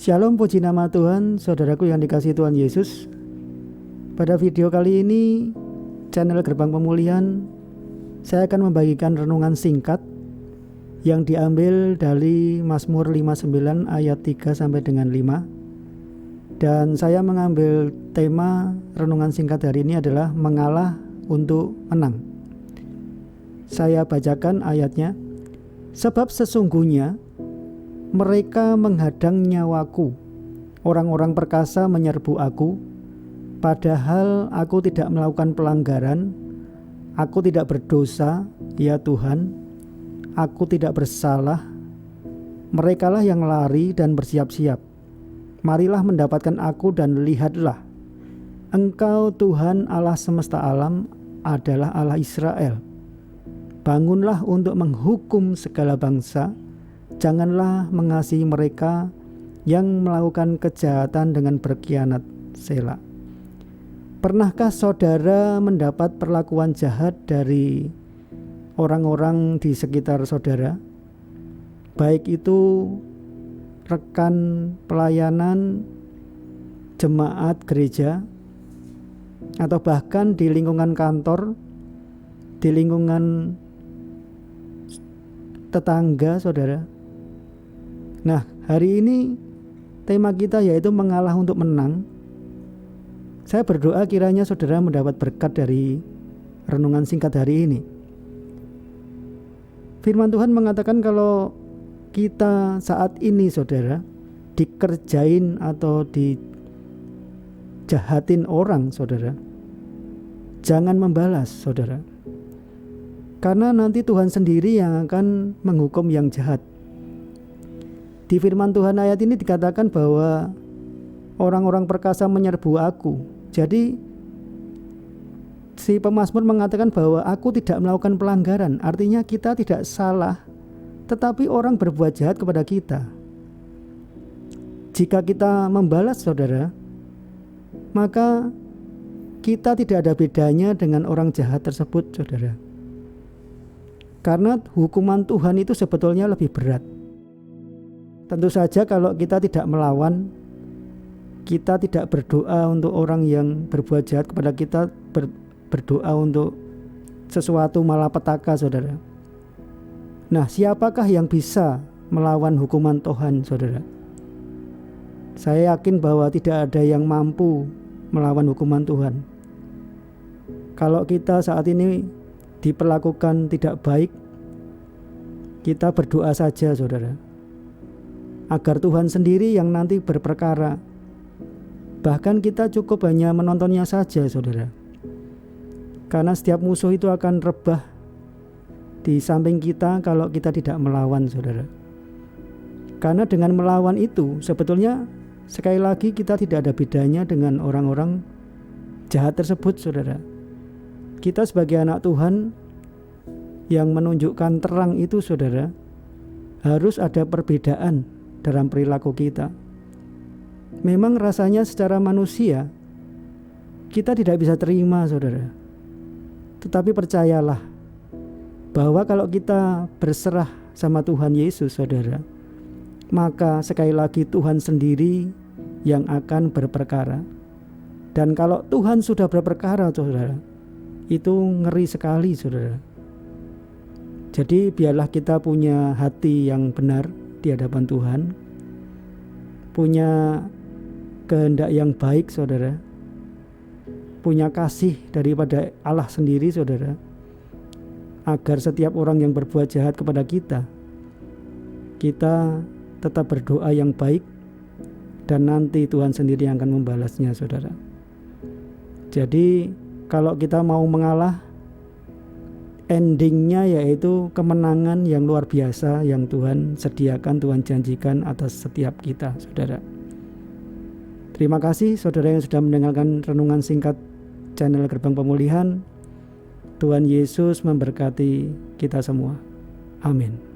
Shalom, puji nama Tuhan, saudaraku yang dikasihi Tuhan Yesus. Pada video kali ini, channel Gerbang Pemulihan, saya akan membagikan renungan singkat yang diambil dari Mazmur 59 ayat 3 sampai dengan 5. Dan saya mengambil tema renungan singkat hari ini adalah mengalah untuk menang. Saya bacakan ayatnya. Sebab sesungguhnya mereka menghadang nyawaku, orang-orang perkasa menyerbu aku, padahal aku tidak melakukan pelanggaran, aku tidak berdosa, ya Tuhan, aku tidak bersalah. Merekalah yang lari dan bersiap-siap. Marilah mendapatkan aku dan lihatlah, Engkau Tuhan Allah semesta alam adalah Allah Israel. Bangunlah untuk menghukum segala bangsa. Janganlah mengasihi mereka yang melakukan kejahatan dengan berkhianat. Selah. Pernahkah saudara mendapat perlakuan jahat dari orang-orang di sekitar saudara? Baik itu rekan pelayanan, jemaat gereja, atau bahkan di lingkungan kantor, di lingkungan tetangga saudara. Nah, hari ini tema kita yaitu mengalah untuk menang. Saya berdoa kiranya saudara mendapat berkat dari renungan singkat hari ini. Firman Tuhan mengatakan kalau kita saat ini saudara dikerjain atau dijahatin orang saudara, jangan membalas saudara. Karena nanti Tuhan sendiri yang akan menghukum yang jahat. Di firman Tuhan ayat ini dikatakan bahwa orang-orang perkasa menyerbu aku. Jadi si pemazmur mengatakan bahwa aku tidak melakukan pelanggaran. Artinya kita tidak salah, tetapi orang berbuat jahat kepada kita. Jika kita membalas saudara, maka kita tidak ada bedanya dengan orang jahat tersebut saudara. Karena hukuman Tuhan itu sebetulnya lebih berat. Tentu saja kalau kita tidak melawan, kita tidak berdoa untuk orang yang berbuat jahat kepada kita, berdoa untuk sesuatu malapetaka saudara. Nah, siapakah yang bisa melawan hukuman Tuhan saudara? Saya yakin bahwa tidak ada yang mampu melawan hukuman Tuhan. Kalau kita saat ini diperlakukan tidak baik, kita berdoa saja saudara, agar Tuhan sendiri yang nanti berperkara. Bahkan kita cukup hanya menontonnya saja saudara, karena setiap musuh itu akan rebah di samping kita kalau kita tidak melawan saudara. Karena dengan melawan itu sebetulnya sekali lagi kita tidak ada bedanya dengan orang-orang jahat tersebut saudara. Kita sebagai anak Tuhan yang menunjukkan terang itu saudara, harus ada perbedaan dalam perilaku kita. Memang rasanya secara manusia kita tidak bisa terima saudara. Tetapi percayalah bahwa kalau kita berserah sama Tuhan Yesus saudara, maka sekali lagi Tuhan sendiri yang akan berperkara. Dan kalau Tuhan sudah berperkara saudara, itu ngeri sekali saudara. Jadi biarlah kita punya hati yang benar di hadapan Tuhan, punya kehendak yang baik saudara, punya kasih daripada Allah sendiri saudara, agar setiap orang yang berbuat jahat kepada kita, kita tetap berdoa yang baik, dan nanti Tuhan sendiri yang akan membalasnya saudara. Jadi kalau kita mau mengalah, endingnya yaitu kemenangan yang luar biasa yang Tuhan sediakan, Tuhan janjikan atas setiap kita saudara. Terima kasih saudara yang sudah mendengarkan renungan singkat channel Gerbang Pemulihan. Tuhan Yesus memberkati kita semua. Amin.